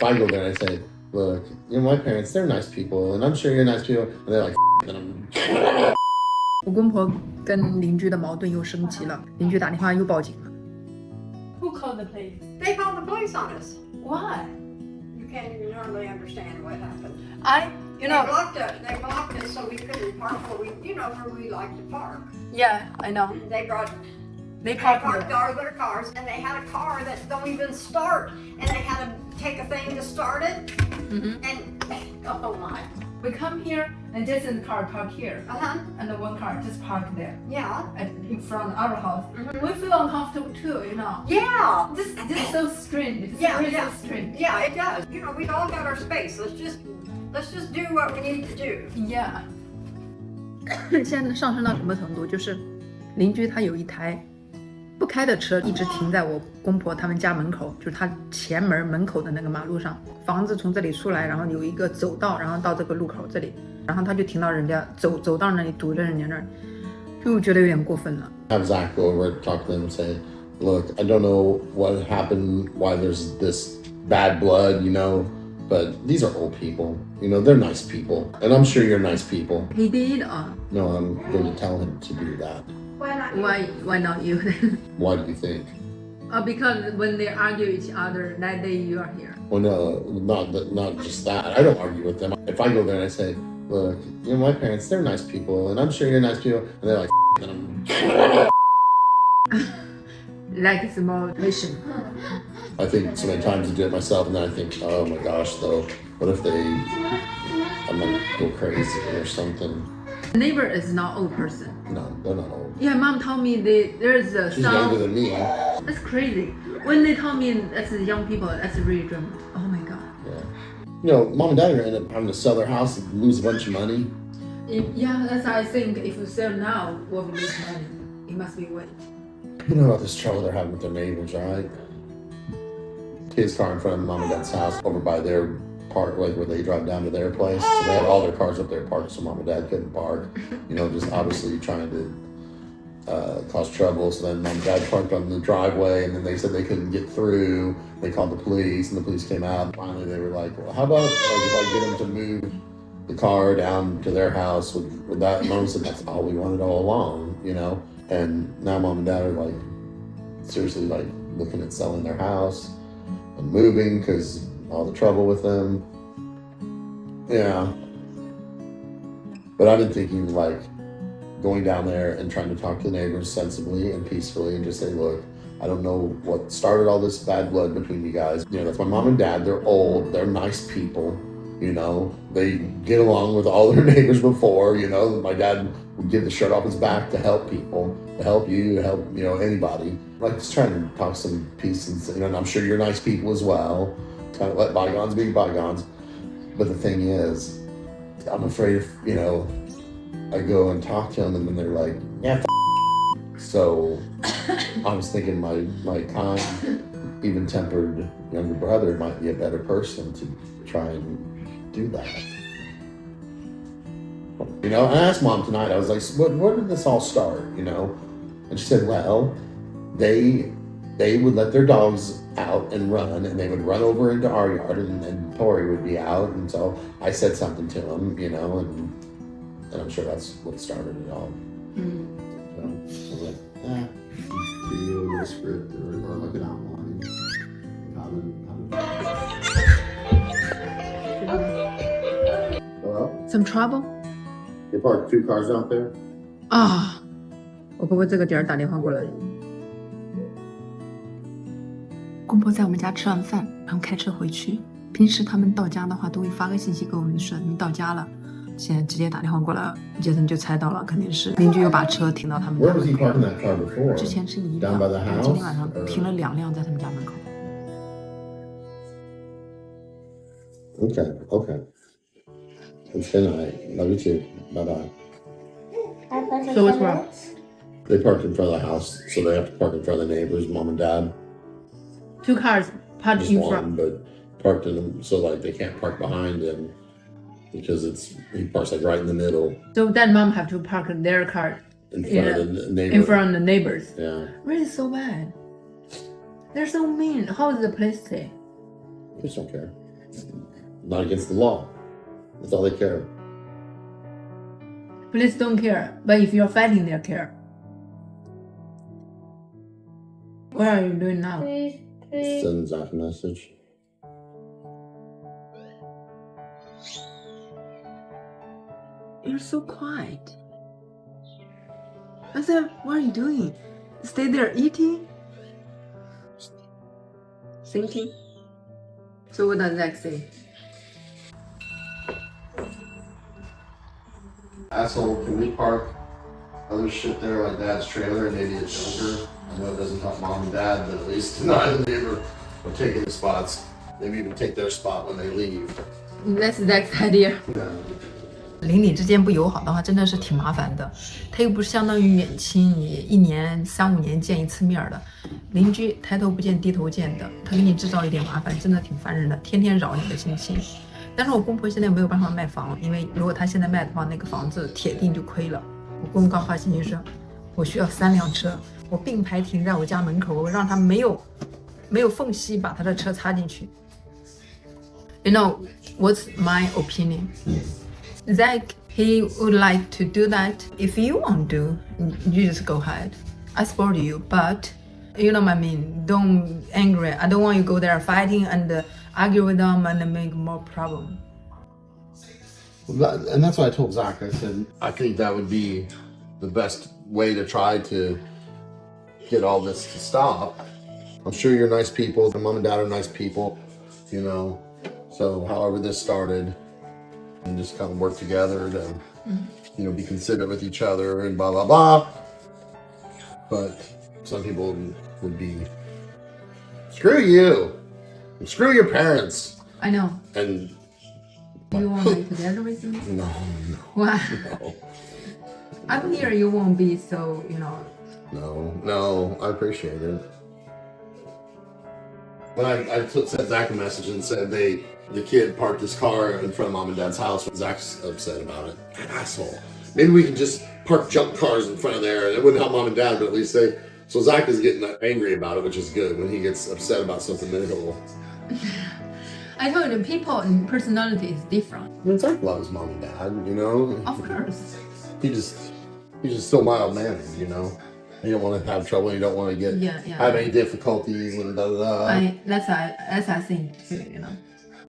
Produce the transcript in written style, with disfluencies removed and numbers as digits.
if I go there and I say, look, my parents, they're nice people, and I'm sure you're nice people, and they're like, then I'm. 我公婆跟邻居的矛盾又升级了，邻居打电话又报警了。Who called the police? They called the police on us. Why? You can't even normally understand what happened. You They know, blocked us so we couldn't park where we like to park. yeah, I know. They They parked parked all their cars, and they had a car that don't even start, and they had to take a thing to start it. Mm-hmm. And oh my, We come here and just in the car park here, and the one car just parked there yeah, in front of our house. Mhm. We feel uncomfortable too, you know. yeah, This so strange. It's Yeah, really yeah. so strange. yeah, it does. We all got our space. Let's just do what we need to do. Yeah. 现在上升到什么程度？就是邻居他有一台不开的车，一直停在我公婆他们家门口，就是他前门口的那个马路上。房子从这里出来，然后有一个走道，然后到这个路口这里，然后他就停到人家走道那里，堵着人家那儿，就觉得有点过分了。Have Zach go over and talk to them and say, look, I don't know what happened, why there's this bad blood, but these are old people. They're nice people, and I'm sure you're nice people. He did. No, I'm going to tell him to do that. Why not you? Why do you think? Because when they argue each other, that day you are here. Well, no, not just that. I don't argue with them. If I go there and I say, look, my parents, they're nice people, and I'm sure you're nice people, and they're like, then I'm. Like it's motivation. I think so many times I do it myself, and then I think, oh my gosh, though, what if I might go crazy or something? The neighbor is not old person. No, they're not old. Yeah, mom told me there's a She's sound. younger than me. That's crazy. When they told me that's the young people, that's really drama. Oh my god. Yeah. Mom and dad are going to end up having to sell their house and lose a bunch of money. Yeah, that's how I think. If you sell now, what will lose money? It must be wait. You know about this trouble they're having with their neighbors, right? His car in front of mom and dad's house over by their park, like where they drive down to their place. So they had all their cars up there parked, so mom and dad couldn't park. Just obviously trying to cause trouble. So then mom and dad parked on the driveway, and then they said they couldn't get through. They called the police, and the police came out. And finally, they were like, "Well, how about if I get them to move the car down to their house?" With that, mom said, "That's all we wanted all along," And now mom and dad are seriously looking at selling their house and moving because all the trouble with them. Yeah. But I've been thinking going down there and trying to talk to the neighbors sensibly and peacefully and just say, look, I don't know what started all this bad blood between you guys. That's my mom and dad. They're old. They're nice people. They get along with all their neighbors before. My dad would give the shirt off his back to help people, to help you, to help, anybody. Just trying to talk some peace and I'm sure you're nice people as well. Kind of let bygones be bygones. But the thing is, I'm afraid if, I go and talk to them and then they're like, yeah, So I was thinking my kind, even-tempered younger brother might be a better person to try and do that. And I asked mom tonight, I was like, so where did this all start, And she said, well, they would let their dogs out and run, and they would run over into our yard, and Tori would be out, and so I said something to him, and I'm sure that's what started it all. So I was like, read a script or like an outline. Hello? Some trouble? They parked 2 cars out there. 啊，我婆婆这个点儿打电话过来。公婆在我们家吃完饭，然后开车回去。平时他们到家的话，都会发个信息给我们说你们到家了。现在直接打电话过来，杰森就猜到了，肯定是邻居又把车停到他们家 Where was he 门口。 parking that car before? 之前是一 Down 辆， by the 然后 house? 今天晚上停了2辆在他们家门口。Okay. Good night. Love you too. Bye-bye. So what's wrong? They parked in front of the house, so they have to park in front of the neighbors, mom and dad. 2 cars parked Just in one, front. but parked in them so they can't park behind him because he parks right in the middle So dad, mom have to park their car in front of the neighbor. in front of the neighbors. Yeah. Really so bad. They're so mean. How does the police say? Just don't care. not against the law. That's all they care. Police don't care, but if you're fighting, they care. What are you doing now? Send Zach a message. You're so quiet. I said, what are you doing? Stay there eating? Thinking? So what does Zach say? Asshole, can we park other shit there like Dad's trailer and maybe it's younger? I know it doesn't help Mom and Dad, but at least neither of them are taking the spots. Maybe even take their spot when they leave. That's Zach's idea. Yeah. 邻里之间不友好的话，真的是挺麻烦的。他又不是相当于远亲，你1年3、5年见一次面的邻居，抬头不见低头见的，他给你制造一点麻烦，真的挺烦人的，天天扰你的心情。但是我公婆现在没有办法卖房，因为如果他现在卖的话，那个房子铁定就亏了。我公公刚发信息说，我需要3辆车，我并排停在我家门口，我让他没有缝隙把他的车插进去。You know what's my opinion? Zach, he would like to do that. If you want to, you just go ahead. I support you, but you know what I mean. Don't angry. I don't want you go there fighting and argue with them and make more problem. And that's what I told Zach. I said, I think that would be the best way to try to get all this to stop. I'm sure you're nice people. Mom and Dad are nice people, you know. So however this started, and just kind of work together to, you know, be considerate with each other and blah, blah, blah. But some people would be, screw you, and screw your parents. I know. And You won't be together with me? no, Why? no, I'm here. You won't be so, you know. no, I appreciate it. But I sent Zach a message and said the kid parked his car in front of Mom and Dad's house. Zach's upset about it. Asshole. Maybe we can just park junk cars in front of there. It wouldn't help Mom and Dad, but at least they. So Zach is getting angry about it, which is good. When he gets upset about something, then he'll. I told you, people and personality is different. I mean, Zach loves Mom and Dad, you know. Of course. He's just so mild-mannered, you know. You don't want to have trouble. You don't want to Yeah. have any difficulties and da da da. That's I think too, you know.